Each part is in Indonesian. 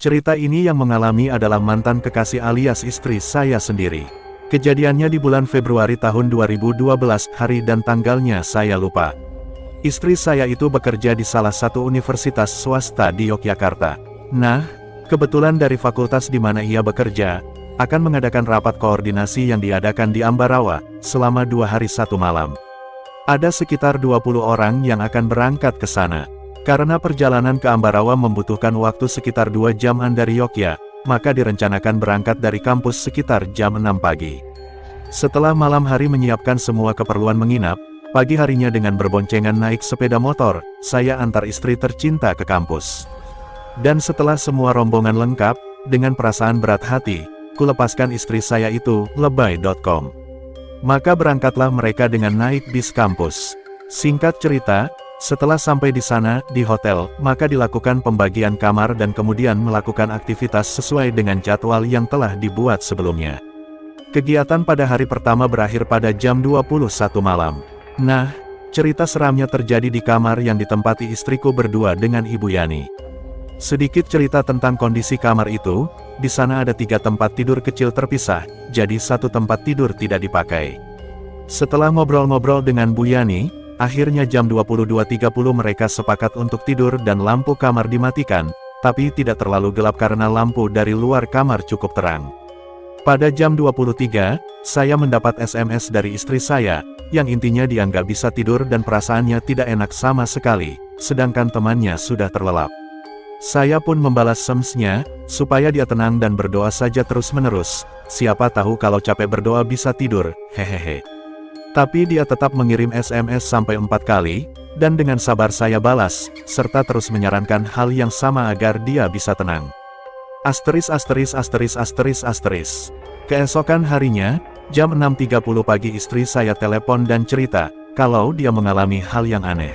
Cerita ini yang mengalami adalah mantan kekasih alias istri saya sendiri. Kejadiannya di bulan Februari tahun 2012, hari dan tanggalnya saya lupa. Istri saya itu bekerja di salah satu universitas swasta di Yogyakarta. Nah, kebetulan dari fakultas di mana ia bekerja, akan mengadakan rapat koordinasi yang diadakan di Ambarawa, selama 2 hari 1 malam. Ada sekitar 20 orang yang akan berangkat ke sana. Karena perjalanan ke Ambarawa membutuhkan waktu sekitar 2 jam dari Yogyakarta, maka direncanakan berangkat dari kampus sekitar jam 6 pagi. Setelah malam hari menyiapkan semua keperluan menginap, pagi harinya dengan berboncengan naik sepeda motor, saya antar istri tercinta ke kampus. Dan setelah semua rombongan lengkap, dengan perasaan berat hati, kulepaskan istri saya itu, lebay.com. Maka berangkatlah mereka dengan naik bis kampus. Singkat cerita, setelah sampai di sana, di hotel, maka dilakukan pembagian kamar dan kemudian melakukan aktivitas sesuai dengan jadwal yang telah dibuat sebelumnya. Kegiatan pada hari pertama berakhir pada jam 21 malam. Nah, cerita seramnya terjadi di kamar yang ditempati istriku berdua dengan Ibu Yani. Sedikit cerita tentang kondisi kamar itu, di sana ada 3 tempat tidur kecil terpisah, jadi 1 tempat tidur tidak dipakai. Setelah ngobrol-ngobrol dengan Bu Yani, akhirnya jam 22.30 mereka sepakat untuk tidur dan lampu kamar dimatikan, tapi tidak terlalu gelap karena lampu dari luar kamar cukup terang. Pada jam 23, saya mendapat SMS dari istri saya, yang intinya dia nggak bisa tidur dan perasaannya tidak enak sama sekali, sedangkan temannya sudah terlelap. Saya pun membalas SMS-nya, supaya dia tenang dan berdoa saja terus-menerus, siapa tahu kalau capek berdoa bisa tidur, hehehe. Tapi dia tetap mengirim SMS sampai 4 kali, dan dengan sabar saya balas, serta terus menyarankan hal yang sama agar dia bisa tenang. ***************************************************************************** Keesokan harinya, jam 6.30 pagi istri saya telepon dan cerita, kalau dia mengalami hal yang aneh.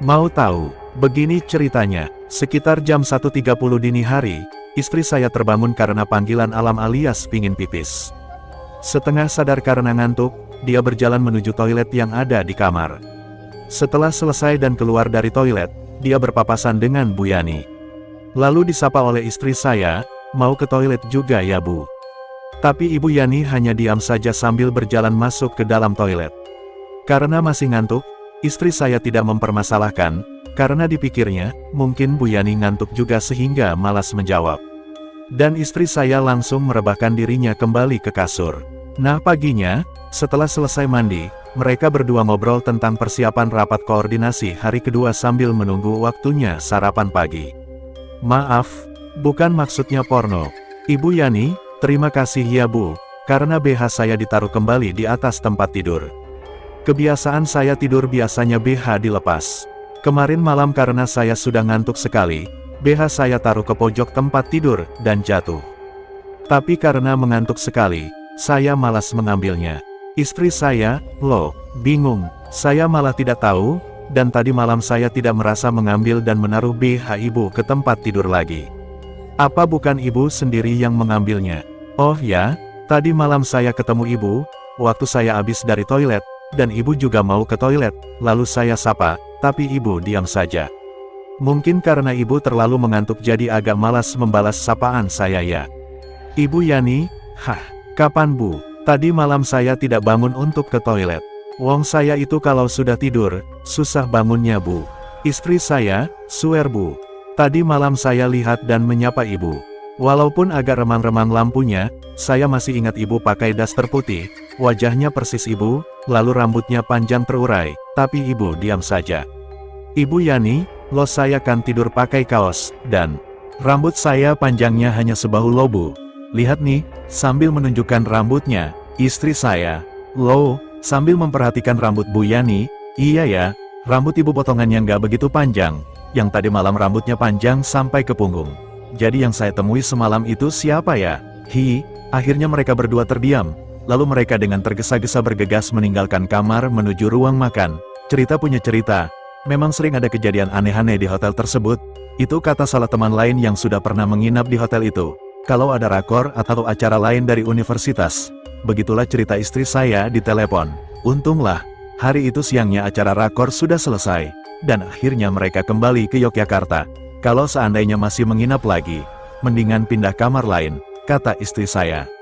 Mau tahu? Begini ceritanya, sekitar jam 1.30 dini hari, istri saya terbangun karena panggilan alam alias pingin pipis. Setengah sadar karena ngantuk, dia berjalan menuju toilet yang ada di kamar. Setelah selesai dan keluar dari toilet, dia berpapasan dengan Bu Yani. Lalu disapa oleh istri saya, mau ke toilet juga ya Bu? Tapi Ibu Yani hanya diam saja sambil berjalan masuk ke dalam toilet. Karena masih ngantuk, istri saya tidak mempermasalahkan, karena dipikirnya, mungkin Bu Yani ngantuk juga sehingga malas menjawab. Dan istri saya langsung merebahkan dirinya kembali ke kasur. Nah paginya, setelah selesai mandi, mereka berdua ngobrol tentang persiapan rapat koordinasi hari kedua sambil menunggu waktunya sarapan pagi. Maaf, bukan maksudnya porno. Ibu Yani, terima kasih ya Bu, karena BH saya ditaruh kembali di atas tempat tidur. Kebiasaan saya tidur biasanya BH dilepas. Kemarin malam karena saya sudah ngantuk sekali, BH saya taruh ke pojok tempat tidur, dan jatuh. Tapi karena mengantuk sekali, saya malas mengambilnya. Istri saya, loh, bingung, saya malah tidak tahu, dan tadi malam saya tidak merasa mengambil dan menaruh BH ibu ke tempat tidur lagi. Apa bukan ibu sendiri yang mengambilnya? Oh ya, tadi malam saya ketemu ibu, waktu saya habis dari toilet, dan ibu juga mau ke toilet, lalu saya sapa, tapi ibu diam saja. Mungkin karena ibu terlalu mengantuk jadi agak malas membalas sapaan saya ya. Ibu Yani, kapan Bu? Tadi malam saya tidak bangun untuk ke toilet. Wong saya itu kalau sudah tidur, susah bangunnya Bu. Istri saya, swear Bu. Tadi malam saya lihat dan menyapa ibu. Walaupun agak remang-remang lampunya, saya masih ingat ibu pakai daster putih, wajahnya persis ibu, lalu rambutnya panjang terurai, tapi ibu diam saja. Ibu Yani, lo saya kan tidur pakai kaos, dan rambut saya panjangnya hanya sebahu lo Bu. Lihat nih, sambil menunjukkan rambutnya, istri saya, lo, sambil memperhatikan rambut Bu Yani, iya ya, rambut ibu potongannya nggak begitu panjang, yang tadi malam rambutnya panjang sampai ke punggung. Jadi yang saya temui semalam itu siapa ya? Akhirnya mereka berdua terdiam, lalu mereka dengan tergesa-gesa bergegas meninggalkan kamar menuju ruang makan. Cerita punya cerita, memang sering ada kejadian aneh-aneh di hotel tersebut, itu kata salah teman lain yang sudah pernah menginap di hotel itu. Kalau ada rakor atau acara lain dari universitas, begitulah cerita istri saya di telepon. Untunglah, hari itu siangnya acara rakor sudah selesai, dan akhirnya mereka kembali ke Yogyakarta. Kalau seandainya masih menginap lagi, mendingan pindah kamar lain, kata istri saya.